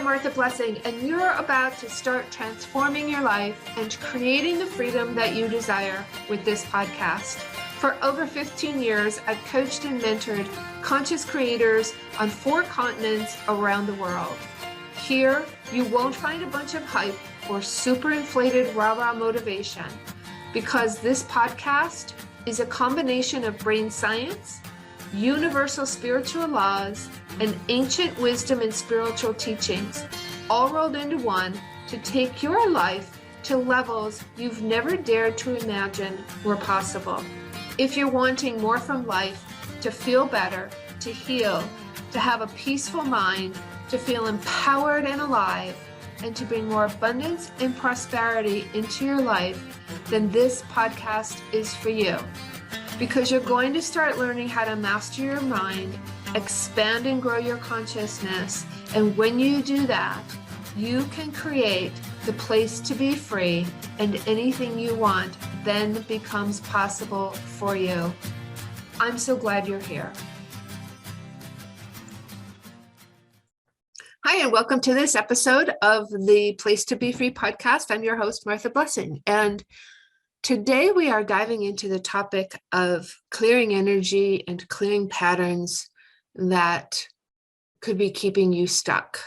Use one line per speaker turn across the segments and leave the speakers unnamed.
Martha Blessing, and you're about to start transforming your life and creating the freedom that you desire with this podcast. For over 15 years, I've coached and mentored conscious creators on 4 continents around the world. Here, you won't find a bunch of hype or super inflated rah-rah motivation, because this podcast is a combination of brain science, universal spiritual laws, and ancient wisdom and spiritual teachings, all rolled into one to take your life to levels you've never dared to imagine were possible. If you're wanting more from life, to feel better, to heal, to have a peaceful mind, to feel empowered and alive, and to bring more abundance and prosperity into your life, then this podcast is for you. Because you're going to start learning how to master your mind, expand and grow your consciousness. And when you do that, you can create the place to be free, and anything you want then becomes possible for you. I'm so glad you're here. Hi, and welcome to this episode of the Place to Be Free podcast. I'm your host, Martha Blessing. And today we are diving into the topic of clearing energy and clearing patterns that could be keeping you stuck.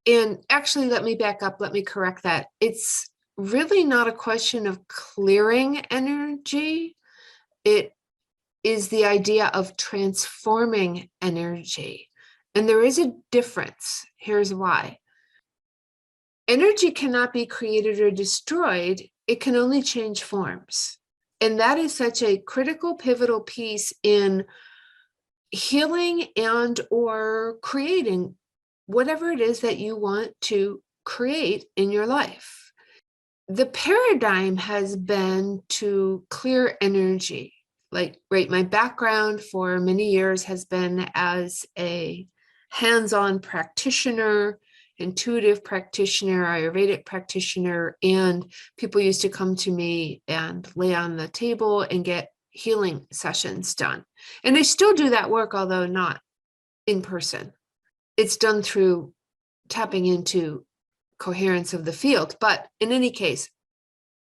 And actually, let me back up. Let me correct that. It's really not a question of clearing energy. It is the idea of transforming energy. And there is a difference. Here's why. Energy cannot be created or destroyed. It can only change forms. And that is such a critical, pivotal piece in healing and or creating whatever it is that you want to create in your life. The paradigm has been to clear energy. My background for many years has been as a hands-on practitioner, intuitive practitioner, Ayurvedic practitioner, and people used to come to me and lay on the table and get healing sessions done. And I still do that work, although not in person. It's done through tapping into coherence of the field. But in any case,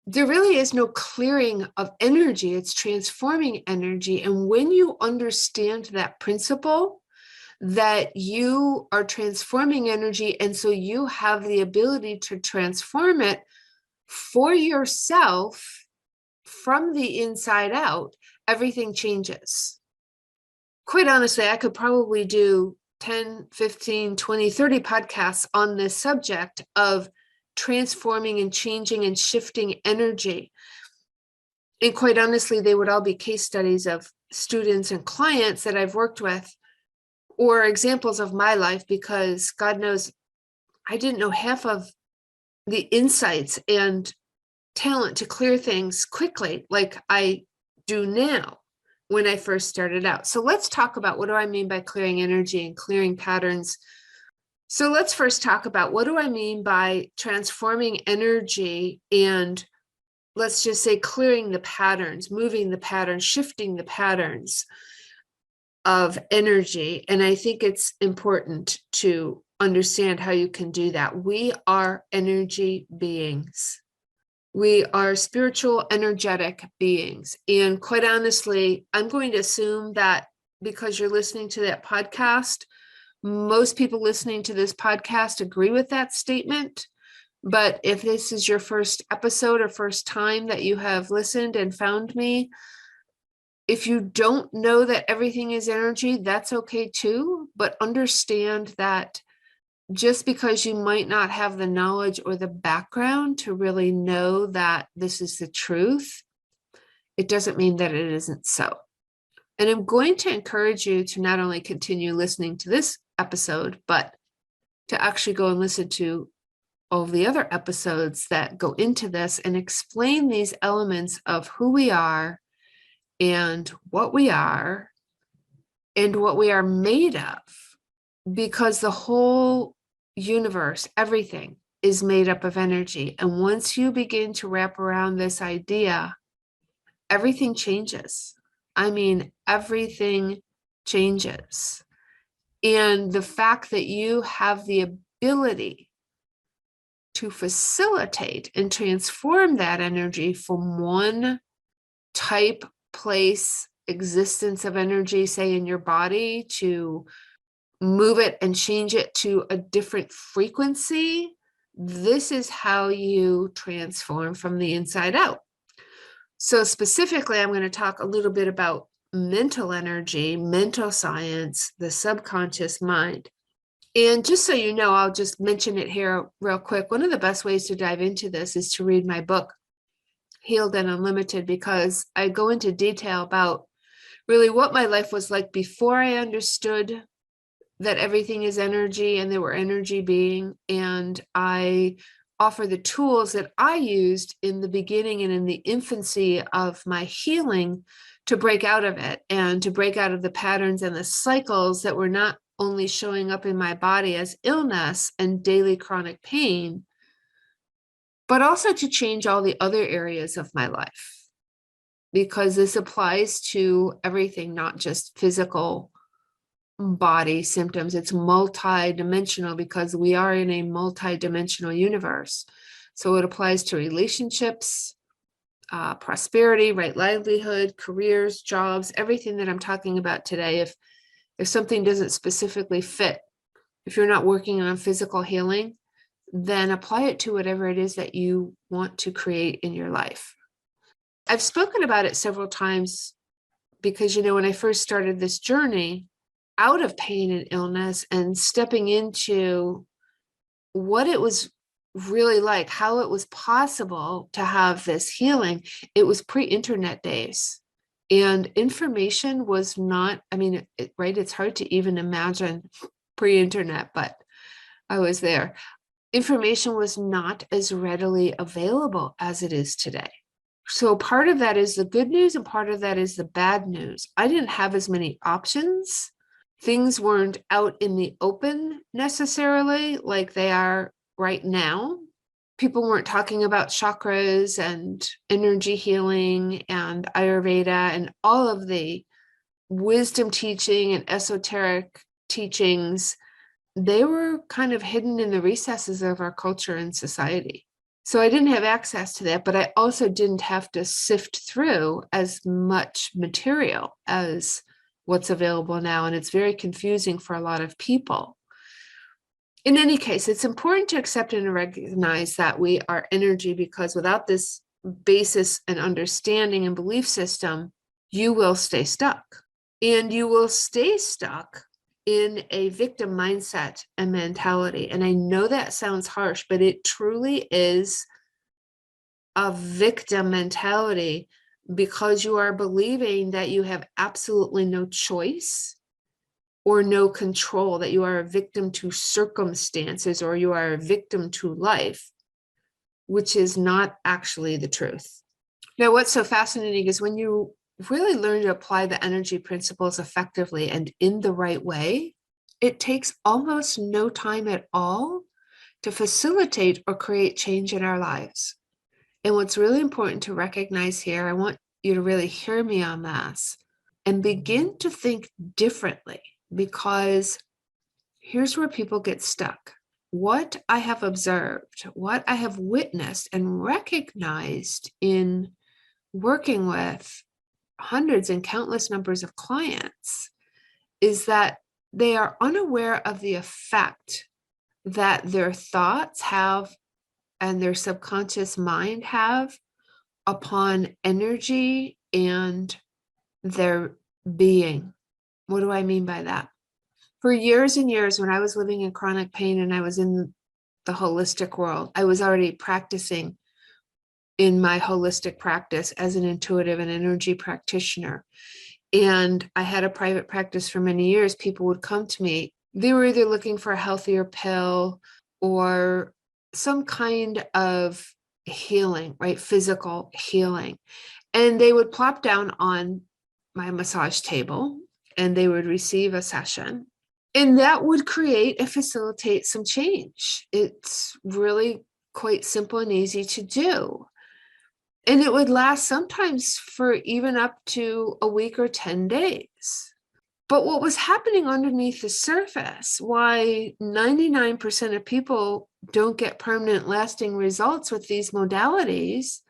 there really is no clearing of energy. It's transforming energy. And when you understand that principle, that you are transforming energy, and so you have the ability to transform it for yourself from the inside out, everything changes. Quite honestly, I could probably do 10, 15, 20, 30 podcasts on this subject of transforming and changing and shifting energy. And quite honestly, they would all be case studies of students and clients that I've worked with, or examples of my life, because God knows I didn't know half of the insights and talent to clear things quickly like I do now when I first started out. So let's talk about, what do I mean by clearing energy and clearing patterns? So let's first talk about, what do I mean by transforming energy, and let's just say clearing the patterns, moving the patterns, shifting the patterns of energy. And I think it's important to understand how you can do that. We are energy beings. We are spiritual, energetic beings. And quite honestly, I'm going to assume that because you're listening to that podcast, most people listening to this podcast agree with that statement. But if this is your first episode or first time that you have listened and found me, if you don't know that everything is energy, that's okay too. But understand that just because you might not have the knowledge or the background to really know that this is the truth, it doesn't mean that it isn't so. And I'm going to encourage you to not only continue listening to this episode, but to actually go and listen to all the other episodes that go into this and explain these elements of who we are and what we are made of. Because the whole universe, everything is made up of energy. And once you begin to wrap around this idea, everything changes. I mean, everything changes. And the fact that you have the ability to facilitate and transform that energy from one type, place, existence of energy, say in your body, to move it and change it to a different frequency. This is how you transform from the inside out. So specifically, I'm going to talk a little bit about mental energy, mental science, the subconscious mind. And just so you know, I'll just mention it here real quick. One of the best ways to dive into this is to read my book, Healed and Unlimited, because I go into detail about really what my life was like before I understood that everything is energy and there were energy being. And I offer the tools that I used in the beginning and in the infancy of my healing to break out of it and to break out of the patterns and the cycles that were not only showing up in my body as illness and daily chronic pain, but also to change all the other areas of my life. Because this applies to everything, not just physical body symptoms. It's multi-dimensional because we are in a multi-dimensional universe. So it applies to relationships, prosperity, right livelihood, careers, jobs, everything that I'm talking about today. If something doesn't specifically fit, if you're not working on physical healing, then apply it to whatever it is that you want to create in your life. I've spoken about it several times because, when I first started this journey out of pain and illness and stepping into what it was really like, how it was possible to have this healing, it was pre-internet days. And information was not, right? It's hard to even imagine pre-internet, but I was there. Information was not as readily available as it is today. So part of that is the good news and part of that is the bad news. I didn't have as many options. Things weren't out in the open necessarily like they are right now. People weren't talking about chakras and energy healing and Ayurveda and all of the wisdom teaching and esoteric teachings. They were kind of hidden in the recesses of our culture and society. So I didn't have access to that, but I also didn't have to sift through as much material as what's available now. And it's very confusing for a lot of people. In any case, it's important to accept and recognize that we are energy, because without this basis and understanding and belief system, you will stay stuck. And you will stay stuck in a victim mindset and mentality. And I know that sounds harsh, but it truly is a victim mentality, because you are believing that you have absolutely no choice or no control, that you are a victim to circumstances or you are a victim to life, which is not actually the truth. Now, what's so fascinating is when you really learn to apply the energy principles effectively and in the right way, it takes almost no time at all to facilitate or create change in our lives. And what's really important to recognize here, I want you to really hear me on this and begin to think differently, because here's where people get stuck. What I have observed, what I have witnessed and recognized in working with hundreds and countless numbers of clients is that they are unaware of the effect that their thoughts have and their subconscious mind have upon energy and their being. What do I mean by that? For years and years, when I was living in chronic pain and I was in the holistic world, I was already practicing in my holistic practice as an intuitive and energy practitioner. And I had a private practice for many years. People would come to me. They were either looking for a healthier pill or some kind of healing, right? Physical healing. And they would plop down on my massage table and they would receive a session. And that would create and facilitate some change. It's really quite simple and easy to do. And it would last sometimes for even up to a week or 10 days. But what was happening underneath the surface, why 99% of people don't get permanent lasting results with these modalities,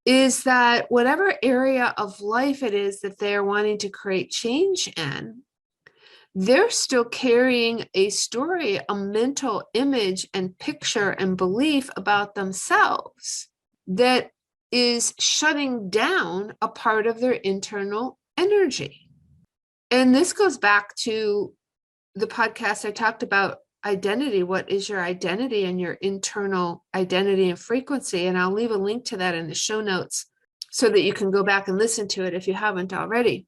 is that whatever area of life it is that they're wanting to create change in, they're still carrying a story, a mental image and picture and belief about themselves that is shutting down a part of their internal energy. And this goes back to the podcast I talked about identity. What is your identity and your internal identity and frequency? And I'll leave a link to that in the show notes so that you can go back and listen to it if you haven't already.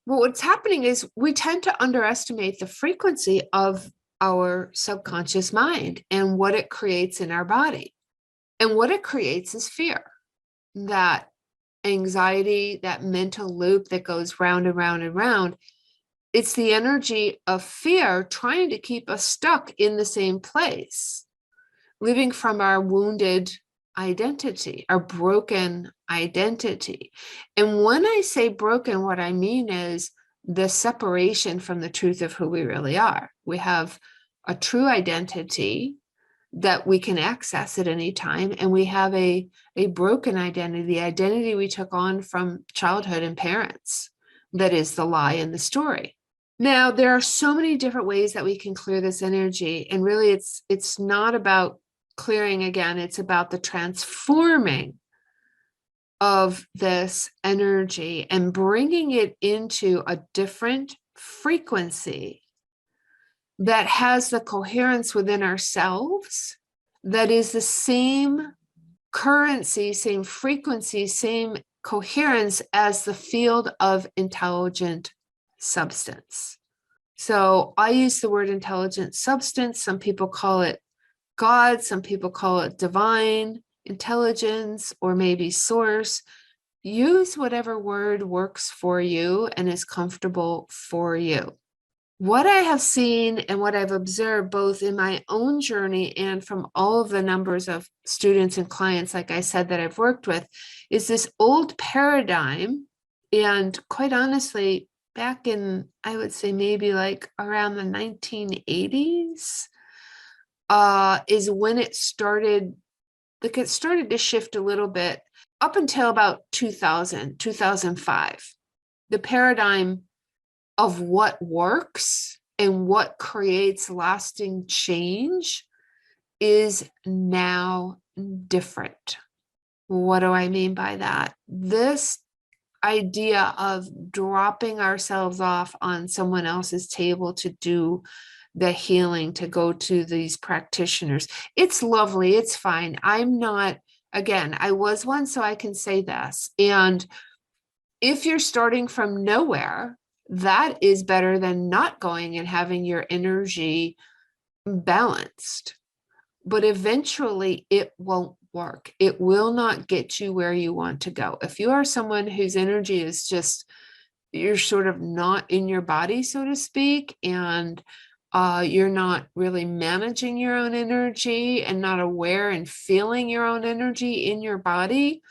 Well, what's happening is we tend to underestimate the frequency of our subconscious mind and what it creates in our body. And what it creates is fear, that anxiety, that mental loop that goes round and round and round. It's the energy of fear trying to keep us stuck in the same place, living from our wounded identity, our broken identity. And when I say broken, what I mean is the separation from the truth of who we really are. We have a true identity that we can access at any time, and we have a broken identity, the identity we took on from childhood and parents. That is the lie in the story. Now, there are so many different ways that we can clear this energy. And really, it's not about clearing again. It's about the transforming of this energy and bringing it into a different frequency that has the coherence within ourselves, that is the same currency, same frequency, same coherence as the field of intelligent substance. So I use the word intelligent substance. Some people call it God, some people call it divine intelligence, or maybe source. Use whatever word works for you and is comfortable for you. What I have seen and what I've observed both in my own journey and from all of the numbers of students and clients, like I said, that I've worked with, is this old paradigm. And quite honestly, back in, I would say maybe like around the 1980s, is when it started, like it started to shift a little bit up until about 2000, 2005. The paradigm of what works and what creates lasting change is now different. What do I mean by that? This idea of dropping ourselves off on someone else's table to do the healing, to go to these practitioners. It's lovely. It's fine. I'm not, again, I was one, so I can say this. And if you're starting from nowhere, that is better than not going and having your energy balanced. But eventually it won't work. It will not get you where you want to go. If you are someone whose energy is just, you're sort of not in your body, so to speak, and you're not really managing your own energy and not aware and feeling your own energy in your body,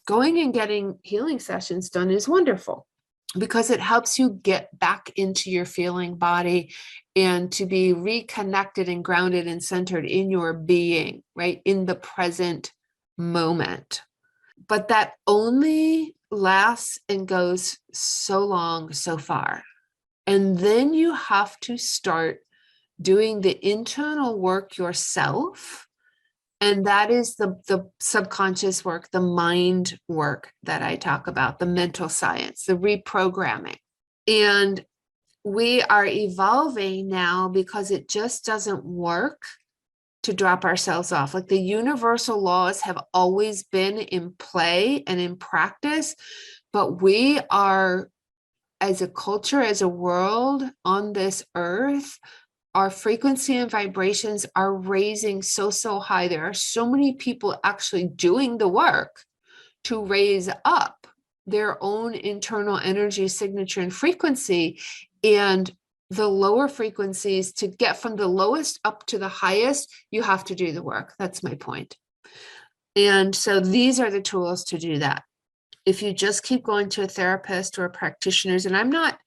going and getting healing sessions done is wonderful, because it helps you get back into your feeling body and to be reconnected and grounded and centered in your being, right? In the present moment. But that only lasts and goes so long, so far. And then you have to start doing the internal work yourself. And that is the subconscious work, the mind work that I talk about, the mental science, the reprogramming. And we are evolving now because it just doesn't work to drop ourselves off. Like the universal laws have always been in play and in practice, but we are, as a culture, as a world on this earth, our frequency and vibrations are raising so high. There are so many people actually doing the work to raise up their own internal energy signature and frequency. And the lower frequencies, to get from the lowest up to the highest, you have to do the work. That's my point. And so these are the tools to do that. If you just keep going to a therapist or practitioners, and I'm not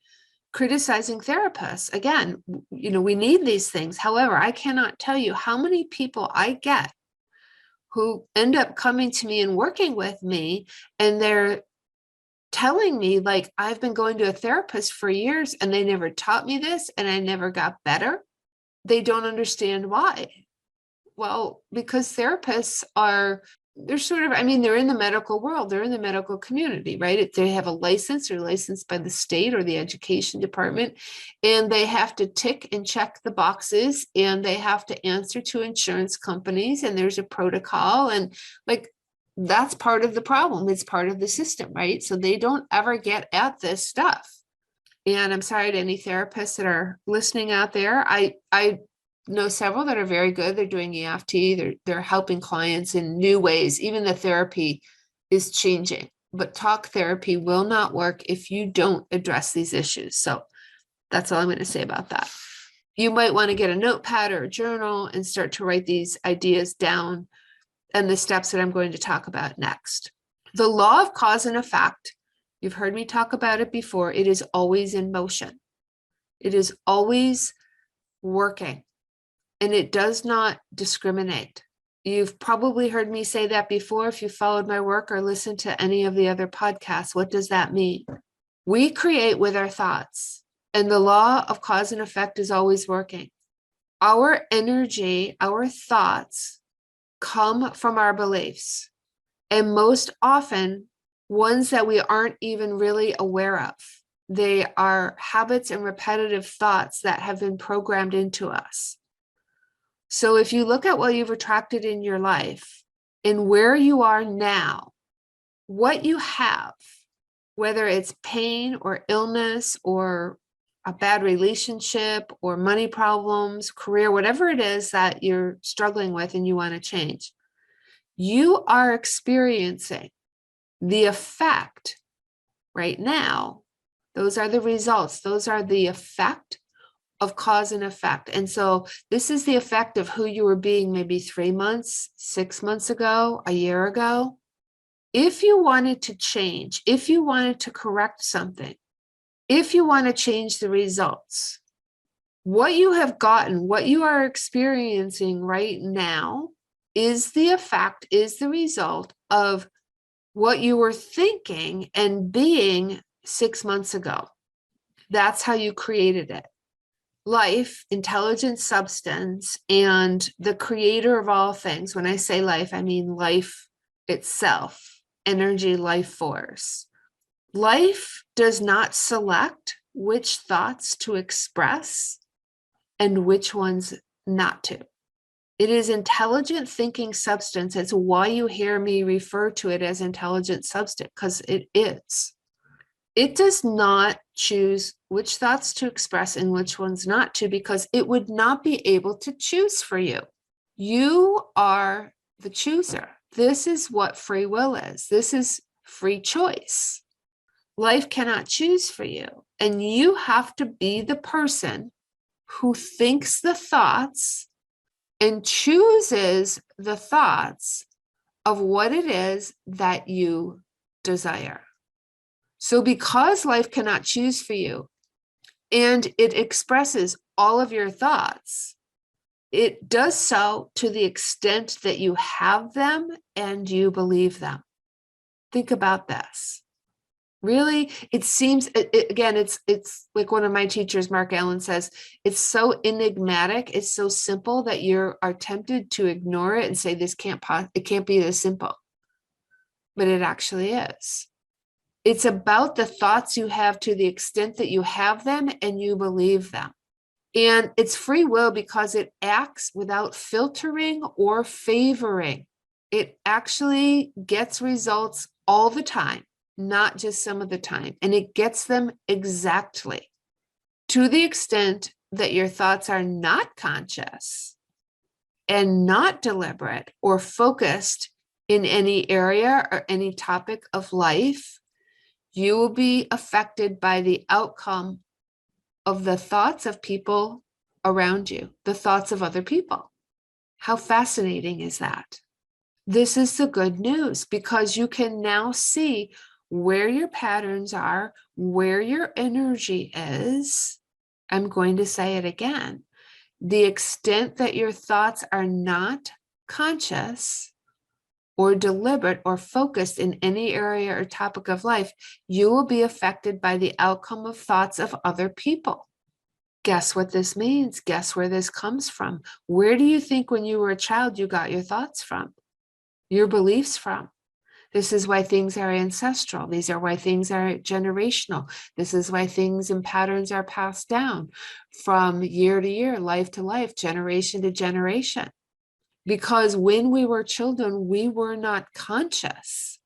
criticizing therapists. Again, we need these things. However, I cannot tell you how many people I get who end up coming to me and working with me, and they're telling me, like, I've been going to a therapist for years and they never taught me this and I never got better. They don't understand why. Well, because therapists they're sort of, they're in the medical world, they're in the medical community, right? They have a license, they're licensed by the state or the education department, and they have to tick and check the boxes, and they have to answer to insurance companies, and there's a protocol, and like, that's part of the problem. It's part of the system, right? So they don't ever get at this stuff. And I'm sorry to any therapists that are listening out there. I know several that are very good. They're doing EFT. They're helping clients in new ways. Even the therapy is changing. But talk therapy will not work if you don't address these issues. So that's all I'm going to say about that. You might want to get a notepad or a journal and start to write these ideas down and the steps that I'm going to talk about next. The law of cause and effect, you've heard me talk about it before. It is always in motion. It is always working. And it does not discriminate. You've probably heard me say that before if you followed my work or listened to any of the other podcasts. What does that mean? We create with our thoughts, and the law of cause and effect is always working. Our energy, our thoughts come from our beliefs, and most often ones that we aren't even really aware of. They are habits and repetitive thoughts that have been programmed into us. So if you look at what you've attracted in your life and where you are now, what you have, whether it's pain or illness or a bad relationship or money problems, career, whatever it is that you're struggling with and you want to change, you are experiencing the effect right now. Those are the results. Those are the effect of cause and effect. And so this is the effect of who you were being maybe 3 months, 6 months ago, a year ago. If you wanted to change, if you wanted to correct something, if you want to change the results, what you have gotten, what you are experiencing right now is the effect, is the result of what you were thinking and being 6 months ago. That's how you created it. Life, intelligent substance, and the creator of all things. When I say life, I mean life itself, energy, life force. Life does not select which thoughts to express and which ones not to. It is intelligent thinking substance. It's why you hear me refer to it as intelligent substance, because it is. It does not choose which thoughts to express and which ones not to, because it would not be able to choose for you. You are the chooser. This is what free will is. This is free choice. Life cannot choose for you. And you have to be the person who thinks the thoughts and chooses the thoughts of what it is that you desire. So because life cannot choose for you and it expresses all of your thoughts, it does so to the extent that you have them and you believe them. Think about this. Really, it seems, again, it's like one of my teachers, Mark Allen, says, it's so enigmatic, it's so simple that you are tempted to ignore it and say, it can't be this simple. But it actually is. It's about the thoughts you have to the extent that you have them and you believe them. And it's free will because it acts without filtering or favoring. It actually gets results all the time, not just some of the time. And it gets them exactly. To the extent that your thoughts are not conscious and not deliberate or focused in any area or any topic of life, you will be affected by the outcome of the thoughts of people around you, the thoughts of other people. How fascinating is that? This is the good news, because you can now see where your patterns are, where your energy is. I'm going to say it again. The extent that your thoughts are not conscious or deliberate or focused in any area or topic of life, you will be affected by the outcome of thoughts of other people. Guess what this means? Guess where this comes from? Where do you think when you were a child you got your thoughts from, your beliefs from? This is why things are ancestral. These are why things are generational. This is why things and patterns are passed down from year to year, life to life, generation to generation. Because when we were children, we were not conscious.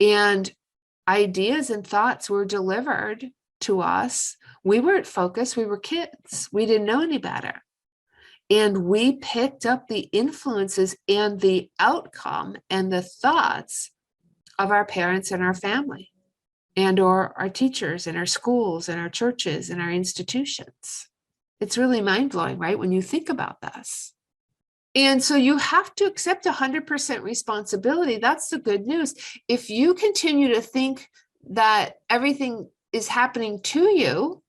And ideas and thoughts were delivered to us. We weren't focused. We were kids. We didn't know any better. And we picked up the influences and the outcome and the thoughts of our parents and our family and or our teachers and our schools and our churches and our institutions. It's really mind-blowing, right? When you think about this. And so you have to accept 100% responsibility. That's the good news. If you continue to think that everything is happening to you,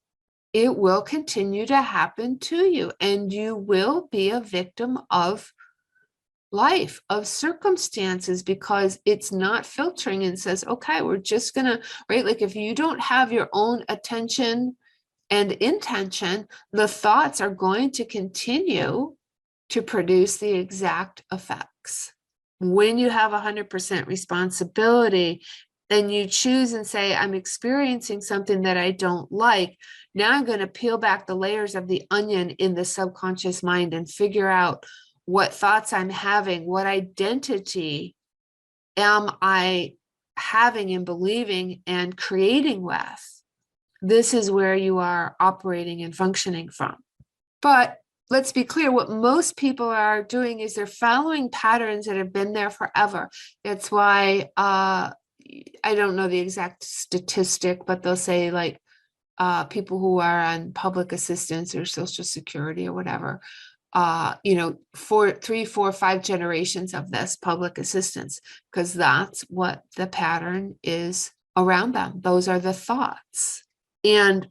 it will continue to happen to you, and you will be a victim of life, of circumstances, because it's not filtering and says, okay, we're just gonna, right? Like if you don't have your own attention and intention, the thoughts are going to continue to produce the exact effects. When you have 100% responsibility, then you choose and say, I'm experiencing something that I don't like. Now I'm going to peel back the layers of the onion in the subconscious mind and figure out what thoughts I'm having, what identity am I having and believing and creating with. This is where you are operating and functioning from. But let's be clear, what most people are doing is they're following patterns that have been there forever. That's why I don't know the exact statistic, but they'll say like people who are on public assistance or Social Security or whatever, 3, 4, 5 generations of this public assistance, because that's what the pattern is around them. Those are the thoughts. And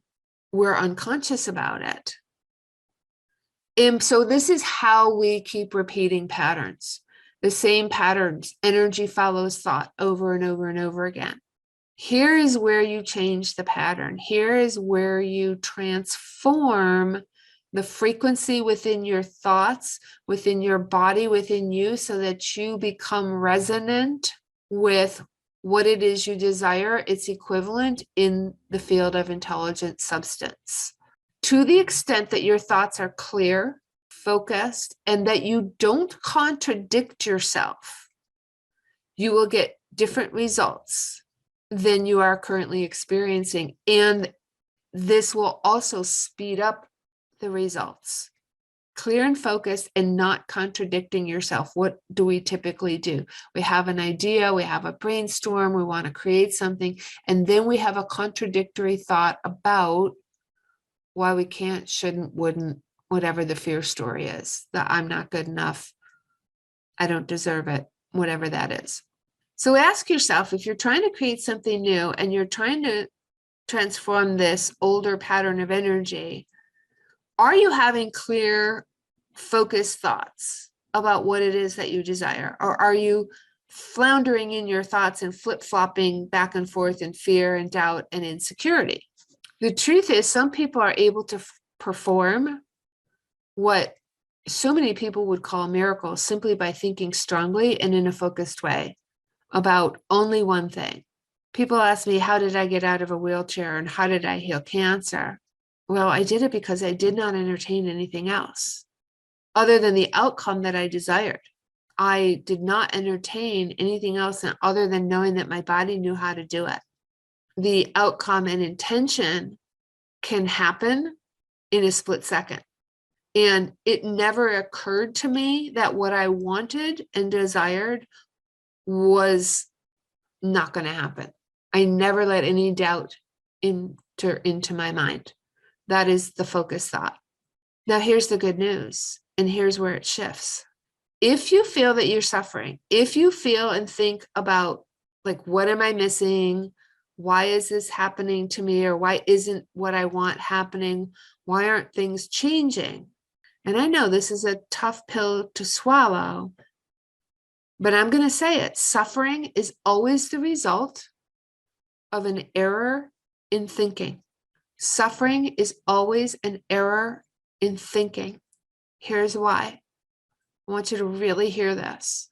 we're unconscious about it. And so this is how we keep repeating patterns, the same patterns. Energy follows thought over and over and over again. Here is where you change the pattern. Here is where you transform the frequency within your thoughts, within your body, within you, so that you become resonant with what it is you desire. It's equivalent in the field of intelligent substance. To the extent that your thoughts are clear, focused, and that you don't contradict yourself, you will get different results than you are currently experiencing. And this will also speed up the results. Clear and focused and not contradicting yourself. What do we typically do? We have an idea, we have a brainstorm, we want to create something, and then we have a contradictory thought about why we can't, shouldn't, wouldn't, whatever the fear story is, that I'm not good enough, I don't deserve it, whatever that is. So ask yourself, if you're trying to create something new and you're trying to transform this older pattern of energy, are you having clear, focused thoughts about what it is that you desire? Or are you floundering in your thoughts and flip-flopping back and forth in fear and doubt and insecurity? The truth is, some people are able to perform what so many people would call miracles simply by thinking strongly and in a focused way about only one thing. People ask me, how did I get out of a wheelchair and how did I heal cancer? Well, I did it because I did not entertain anything else other than the outcome that I desired. I did not entertain anything else other than knowing that my body knew how to do it. The outcome and intention can happen in a split second. And it never occurred to me that what I wanted and desired was not going to happen. I never let any doubt enter into my mind. That is the focus thought. Now, here's the good news, and here's where it shifts. If you feel that you're suffering, if you feel and think about Like, what am I missing? Why is this happening to me? Or why isn't what I want happening? Why aren't things changing? And I know this is a tough pill to swallow, but I'm going to say it. Suffering is always the result of an error in thinking. Suffering is always an error in thinking. Here's why. I want you to really hear this.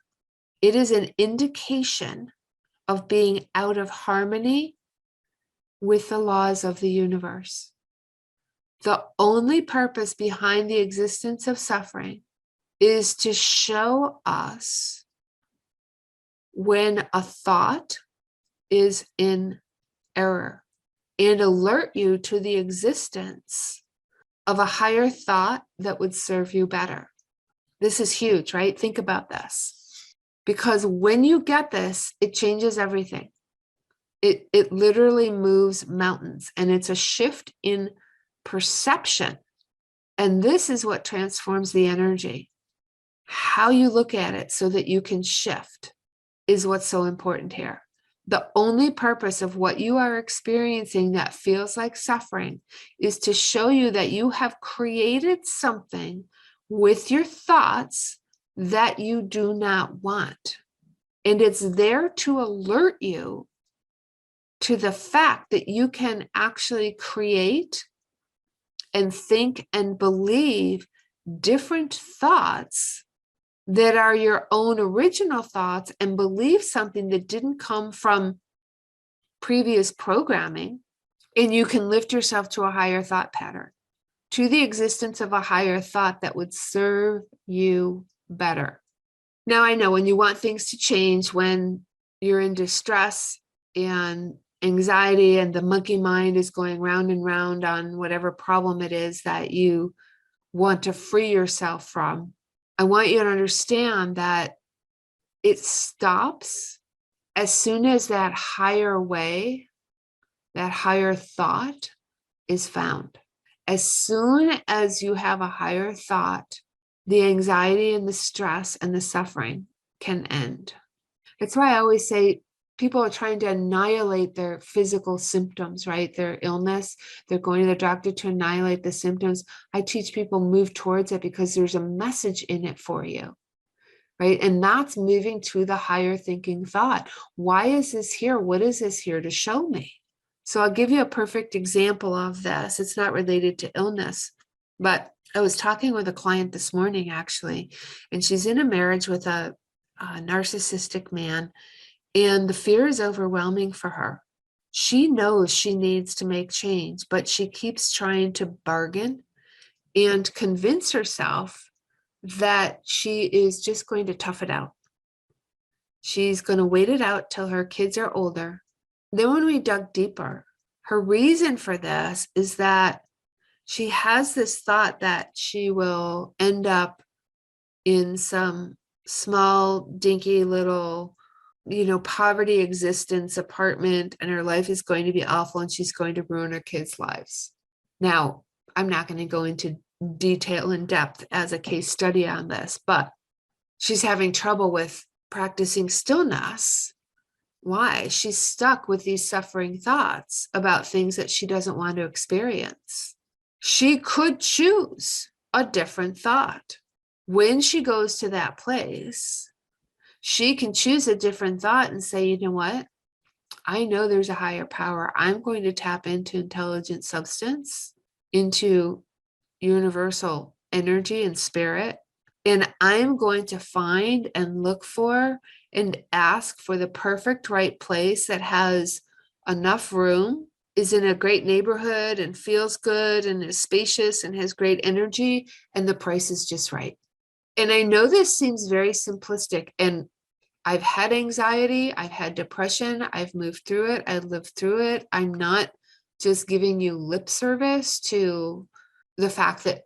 It is an indication of being out of harmony with the laws of the universe. The only purpose behind the existence of suffering is to show us when a thought is in error and alert you to the existence of a higher thought that would serve you better. This is huge, right? Think about this. Because when you get this, it changes everything. It literally moves mountains, and it's a shift in perception. And this is what transforms the energy. How you look at it so that you can shift is what's so important here. The only purpose of what you are experiencing that feels like suffering is to show you that you have created something with your thoughts that you do not want. And it's there to alert you to the fact that you can actually create and think and believe different thoughts that are your own original thoughts, and believe something that didn't come from previous programming. And you can lift yourself to a higher thought pattern, to the existence of a higher thought that would serve you better. Now, I know when you want things to change, when you're in distress and anxiety and the monkey mind is going round and round on whatever problem it is that you want to free yourself from, I want you to understand that it stops as soon as that higher way, that higher thought is found. As soon as you have a higher thought, the anxiety and the stress and the suffering can end. That's why I always say people are trying to annihilate their physical symptoms, right? Their illness. They're going to the doctor to annihilate the symptoms. I teach people move towards it because there's a message in it for you, right? And that's moving to the higher thinking thought. Why is this here? What is this here to show me? So I'll give you a perfect example of this. It's not related to illness, but I was talking with a client this morning, actually, and she's in a marriage with a narcissistic man, and the fear is overwhelming for her. She knows she needs to make change, but she keeps trying to bargain and convince herself that she is just going to tough it out. She's going to wait it out till her kids are older. Then when we dug deeper, her reason for this is that she has this thought that she will end up in some small, dinky little, poverty existence apartment, and her life is going to be awful and she's going to ruin her kids' lives. Now, I'm not going to go into detail and depth as a case study on this, but she's having trouble with practicing stillness. Why? She's stuck with these suffering thoughts about things that she doesn't want to experience. She could choose a different thought. When she goes to that place, she can choose a different thought and say, you know what? I know there's a higher power. I'm going to tap into intelligent substance, into universal energy and spirit. And I'm going to find and look for and ask for the perfect right place that has enough room, is in a great neighborhood and feels good and is spacious and has great energy, and the price is just right. And I know this seems very simplistic, and I've had anxiety, I've had depression, I've moved through it, I lived through it. I'm not just giving you lip service to the fact that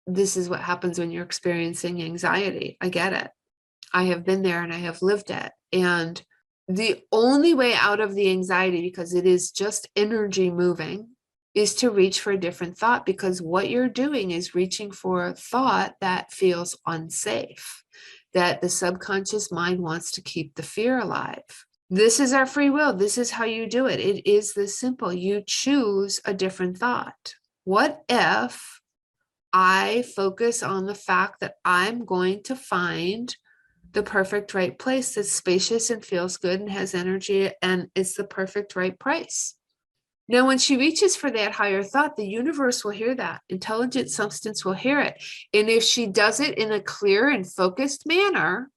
this is what happens when you're experiencing anxiety. I get it. I have been there and I have lived it. And the only way out of the anxiety, because it is just energy moving, is to reach for a different thought, because what you're doing is reaching for a thought that feels unsafe, that the subconscious mind wants to keep the fear alive. This is our free will. This is how you do it. It is this simple. You choose a different thought. What if I focus on the fact that I'm going to find the perfect right place that's spacious and feels good and has energy and it's the perfect right price? Now, when she reaches for that higher thought, the universe will hear that. Intelligent substance will hear it. And if she does it in a clear and focused manner,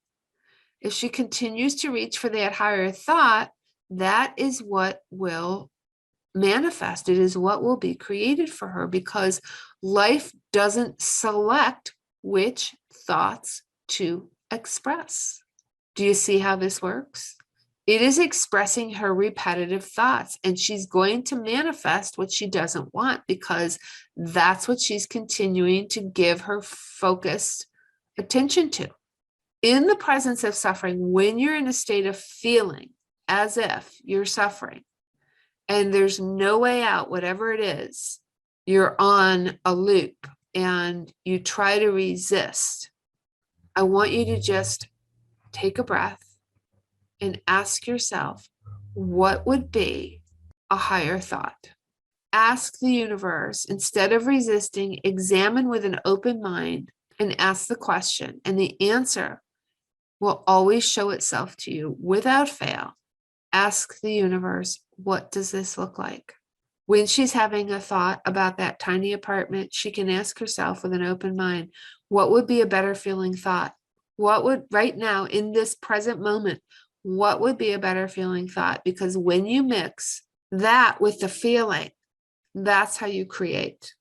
if she continues to reach for that higher thought, that is what will manifest. It is what will be created for her, because life doesn't select which thoughts to express. Do you see how this works? It is expressing her repetitive thoughts, and she's going to manifest what she doesn't want, because that's what she's continuing to give her focused attention to. In the presence of suffering, when you're in a state of feeling as if you're suffering and there's no way out, whatever it is, you're on a loop and you try to resist, I want you to just take a breath and ask yourself, what would be a higher thought? Ask the universe, instead of resisting, examine with an open mind and ask the question, and the answer will always show itself to you without fail. Ask the universe, what does this look like? When she's having a thought about that tiny apartment, she can ask herself with an open mind, what would be a better feeling thought? What would, right now, in this present moment, what would be a better feeling thought? Because when you mix that with the feeling, that's how you create.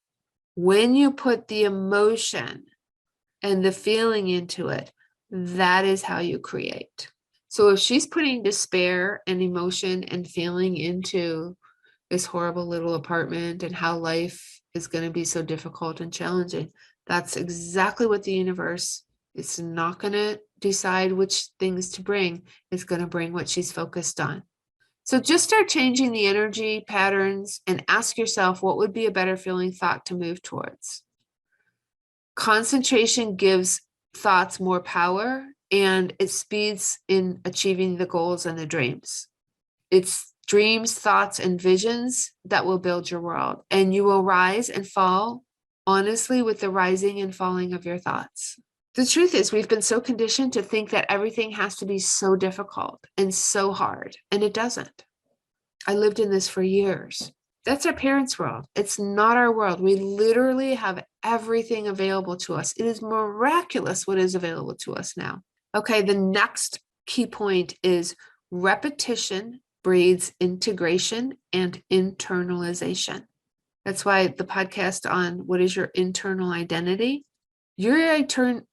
When you put the emotion and the feeling into it, that is how you create. So if she's putting despair and emotion and feeling into this horrible little apartment and how life is going to be so difficult and challenging, that's exactly what the universe is not going to decide which things to bring. It's going to bring what she's focused on. So just start changing the energy patterns and ask yourself, what would be a better feeling thought to move towards? Concentration gives thoughts more power, and it speeds in achieving the goals and the dreams. It's dreams, thoughts, and visions that will build your world, and you will rise and fall honestly with the rising and falling of your thoughts. The truth is, we've been so conditioned to think that everything has to be so difficult and so hard, and it doesn't. I lived in this for years. That's our parents' world. It's not our world. We literally have everything available to us. It is miraculous what is available to us now. Okay, the next key point is repetition breeds integration and internalization. That's why the podcast on what is your internal identity. Your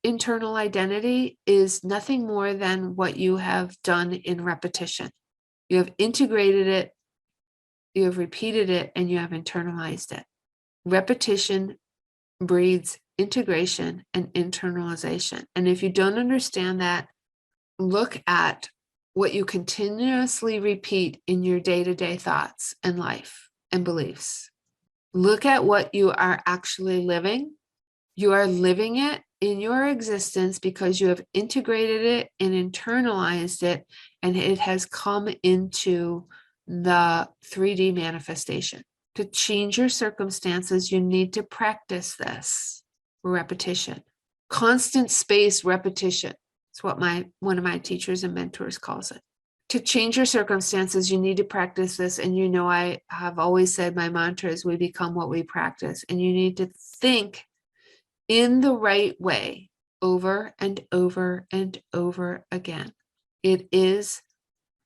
internal identity is nothing more than what you have done in repetition. You have integrated it, you have repeated it, and you have internalized it. Repetition breeds integration and internalization. And if you don't understand that, look at what you continuously repeat in your day-to-day thoughts and life and beliefs. Look at what you are actually living. You are living it in your existence because you have integrated it and internalized it, and it has come into the 3D manifestation. To change your circumstances, you need to practice this repetition. Constant space repetition. It's what one of my teachers and mentors calls it. To change your circumstances, you need to practice this. And you know, I have always said my mantra is we become what we practice. And you need to think in the right way over and over and over again. It is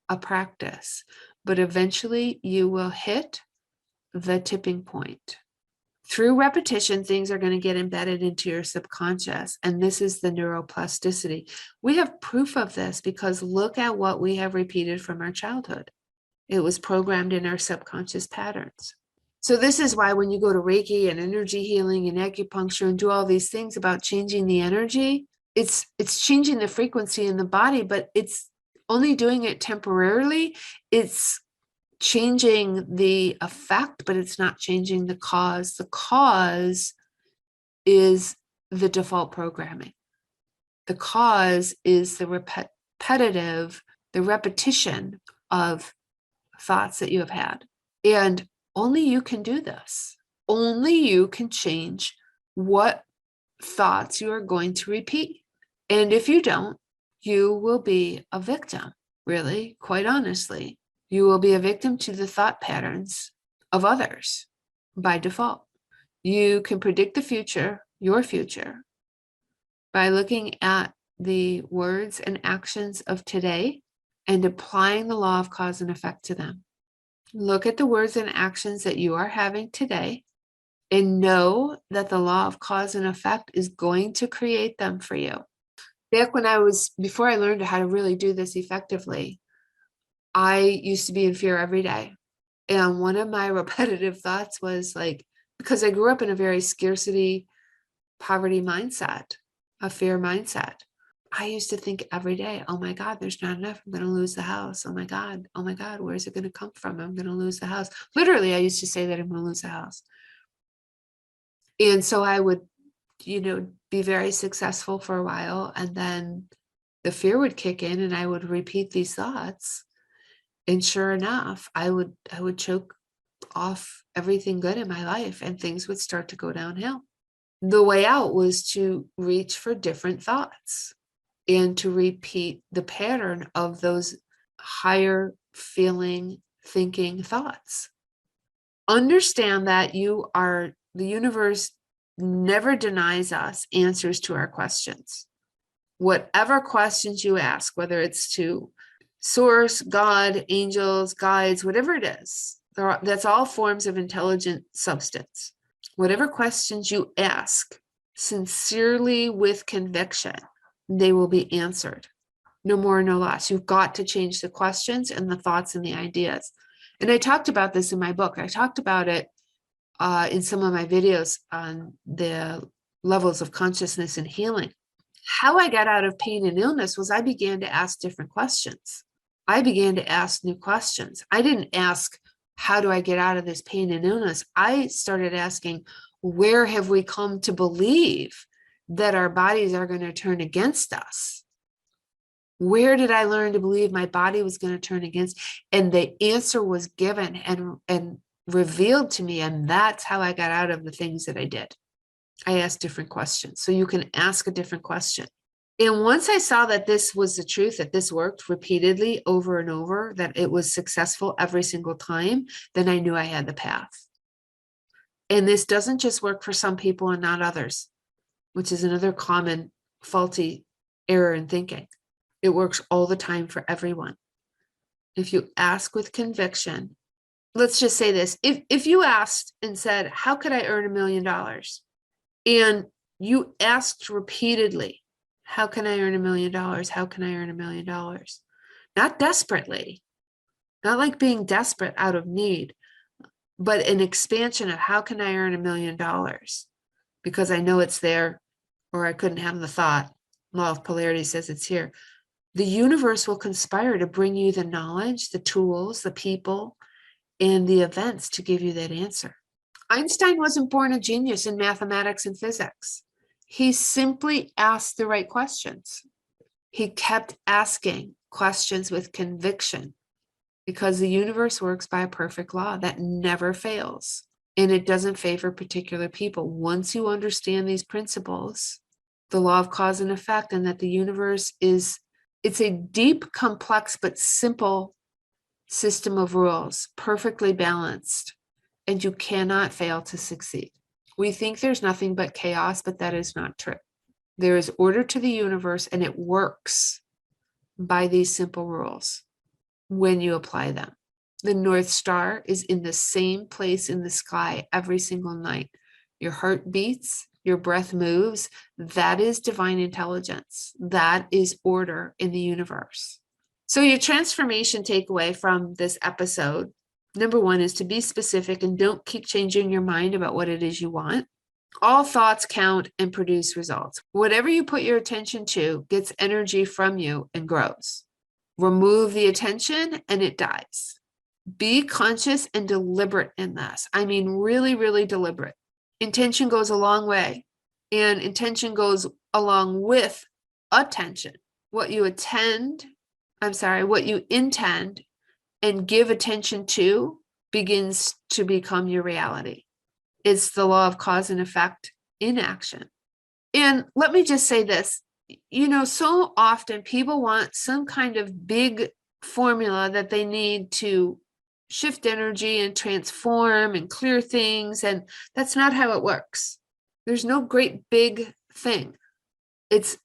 a practice, but eventually you will hit the tipping point. Through repetition, things are going to get embedded into your subconscious, and this is the neuroplasticity. We have proof of this because look at what we have repeated from our childhood. It was programmed in our subconscious patterns. So this is why when you go to Reiki and energy healing and acupuncture and do all these things about changing the energy, it's changing the frequency in the body, but it's only doing it temporarily. It's changing the effect, but it's not changing the cause. The cause is the default programming. The cause is the repetition of thoughts that you have had. And only you can do this. Only you can change what thoughts you are going to repeat. And if you don't, you will be a victim, really, quite honestly. You will be a victim to the thought patterns of others by default. You can predict the future, your future, by looking at the words and actions of today and applying the law of cause and effect to them. Look at the words and actions that you are having today and know that the law of cause and effect is going to create them for you. Before I learned how to really do this effectively, I used to be in fear every day. And one of my repetitive thoughts was like, because I grew up in a very scarcity, poverty mindset, a fear mindset. I used to think every day, oh my God, there's not enough. I'm going to lose the house. Oh my God, where's it going to come from? I'm going to lose the house. Literally, I used to say that I'm going to lose the house. And so I would, be very successful for a while. And then the fear would kick in and I would repeat these thoughts. And sure enough, I would choke off everything good in my life and things would start to go downhill. The way out was to reach for different thoughts and to repeat the pattern of those higher feeling, thinking thoughts. Understand that the universe never denies us answers to our questions. Whatever questions you ask, whether it's to source, God, angels, guides, whatever it is, that's all forms of intelligent substance. Whatever questions you ask sincerely with conviction, they will be answered. No more, no less. You've got to change the questions and the thoughts and the ideas. And I talked about this in my book. I talked about it in some of my videos on the levels of consciousness and healing. How I got out of pain and illness was I began to ask different questions. I began to ask new questions. I didn't ask, how do I get out of this pain and illness? I started asking, where have we come to believe that our bodies are going to turn against us? Where did I learn to believe my body was going to turn against? And the answer was given and revealed to me. And that's how I got out of the things that I did. I asked different questions. So you can ask a different question. And once I saw that this was the truth, that this worked repeatedly over and over, that it was successful every single time, then I knew I had the path. And this doesn't just work for some people and not others, which is another common faulty error in thinking. It works all the time for everyone. If you ask with conviction, let's just say this. If you asked and said, how could I earn $1 million? And you asked repeatedly, how can I earn $1 million? How can I earn $1 million? Not desperately, not like being desperate out of need, but an expansion of how can I earn $1 million? Because I know it's there, or I couldn't have the thought. Law of polarity says it's here. The universe will conspire to bring you the knowledge, the tools, the people, and the events to give you that answer. Einstein wasn't born a genius in mathematics and physics. He simply asked the right questions. He kept asking questions with conviction because the universe works by a perfect law that never fails. And it doesn't favor particular people. Once you understand these principles, the law of cause and effect, and that the universe it's a deep, complex, but simple system of rules, perfectly balanced, and you cannot fail to succeed. We think there's nothing but chaos, but that is not true. There is order to the universe, and it works by these simple rules when you apply them. The North Star is in the same place in the sky every single night. Your heart beats, your breath moves. That is divine intelligence. That is order in the universe. So your transformation takeaway from this episode, number one, is to be specific and don't keep changing your mind about what it is you want. All thoughts count and produce results. Whatever you put your attention to gets energy from you and grows. Remove the attention and it dies. Be conscious and deliberate in this. I mean, really, really deliberate. Intention goes a long way, and intention goes along with attention. What you intend and give attention to begins to become your reality. It's the law of cause and effect in action. And let me just say this, so often people want some kind of big formula that they need to shift energy and transform and clear things. And that's not how it works. There's no great big thing. It's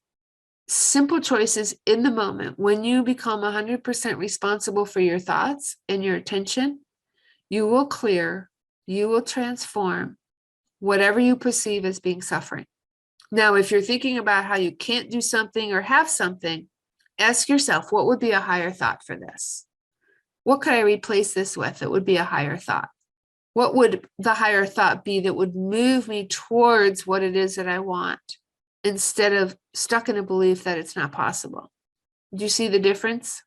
simple choices in the moment. When you become 100% responsible for your thoughts and your attention, you will clear, you will transform whatever you perceive as being suffering. Now, if you're thinking about how you can't do something or have something, ask yourself, what would be a higher thought for this? What could I replace this with? It would be a higher thought. What would the higher thought be that would move me towards what it is that I want instead of stuck in a belief that it's not possible? Do you see the difference?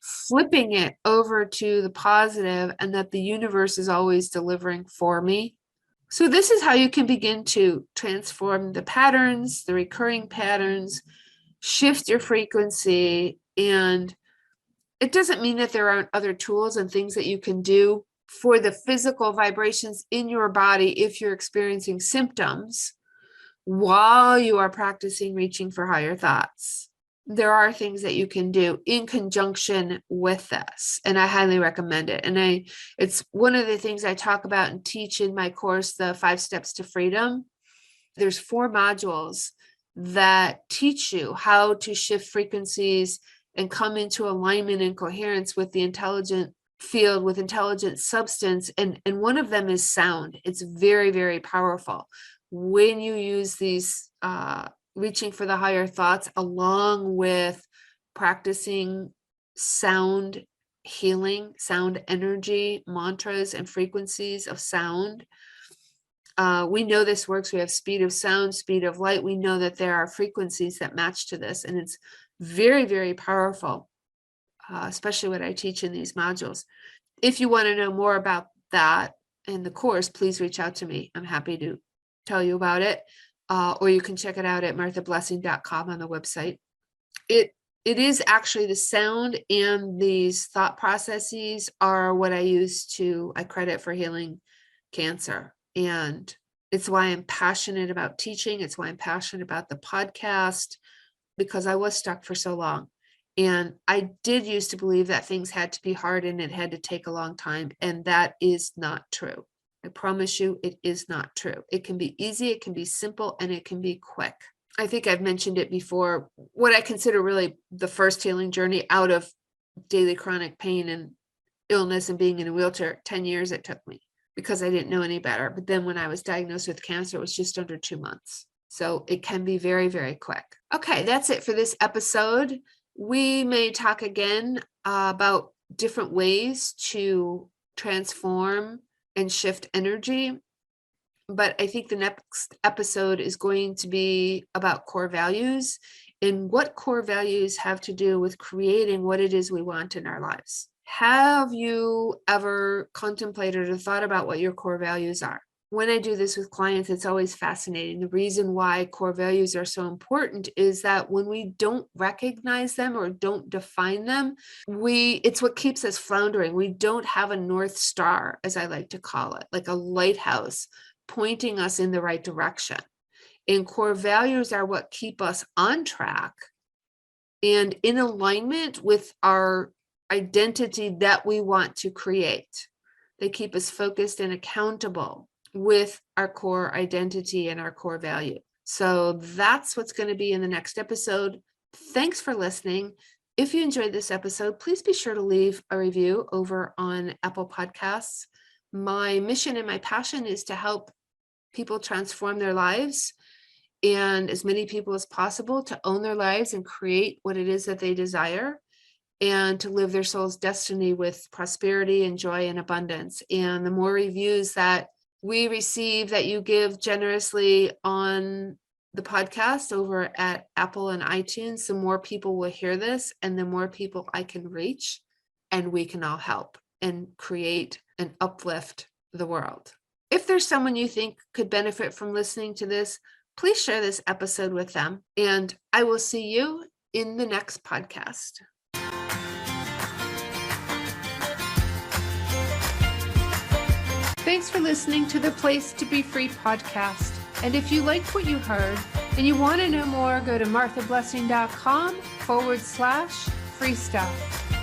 Flipping it over to the positive and that the universe is always delivering for me. So this is how you can begin to transform the patterns, the recurring patterns, shift your frequency. And it doesn't mean that there aren't other tools and things that you can do for the physical vibrations in your body if you're experiencing symptoms while you are practicing reaching for higher thoughts. There are things that you can do in conjunction with this, and I highly recommend it. And it's one of the things I talk about and teach in my course, the 5 Steps to Freedom. There's 4 modules that teach you how to shift frequencies and come into alignment and coherence with the intelligent field, with intelligent substance. And one of them is sound. It's very, very powerful when you use these reaching for the higher thoughts along with practicing sound healing, sound energy, mantras and frequencies of sound. We know this works. We have speed of sound, speed of light. We know that there are frequencies that match to this, and it's very, very powerful, especially what I teach in these modules. If you want to know more about that in the course, please reach out to me. I'm happy to tell you about it. Or you can check it out at marthablessing.com on the website. It is actually the sound and these thought processes are what I credit for healing cancer. And it's why I'm passionate about teaching. It's why I'm passionate about the podcast, because I was stuck for so long. And I did used to believe that things had to be hard and it had to take a long time. And that is not true. I promise you, it is not true. It can be easy, it can be simple, and it can be quick. I think I've mentioned it before. What I consider really the first healing journey out of daily chronic pain and illness and being in a wheelchair, 10 years it took me because I didn't know any better. But then when I was diagnosed with cancer, it was just under 2 months. So it can be very, very quick. Okay, that's it for this episode. We may talk again about different ways to transform and shift energy. But I think the next episode is going to be about core values and what core values have to do with creating what it is we want in our lives. Have you ever contemplated or thought about what your core values are? When I do this with clients, it's always fascinating. The reason why core values are so important is that when we don't recognize them or don't define them, it's what keeps us floundering. We don't have a North Star, as I like to call it, like a lighthouse pointing us in the right direction. And core values are what keep us on track and in alignment with our identity that we want to create. They keep us focused and accountable with our core identity and our core value. So that's what's going to be in the next episode. Thanks for listening. If you enjoyed this episode, please be sure to leave a review over on Apple Podcasts. My mission and my passion is to help people transform their lives and as many people as possible to own their lives and create what it is that they desire and to live their soul's destiny with prosperity and joy and abundance. And the more reviews that we receive that you give generously on the podcast over at Apple and iTunes, the more people will hear this and the more people I can reach, and we can all help and create and uplift the world. If there's someone you think could benefit from listening to this, please share this episode with them, and I will see you in the next podcast. Thanks for listening to the Place to Be Free podcast. And if you liked what you heard and you want to know more, go to marthablessing.com/free stuff.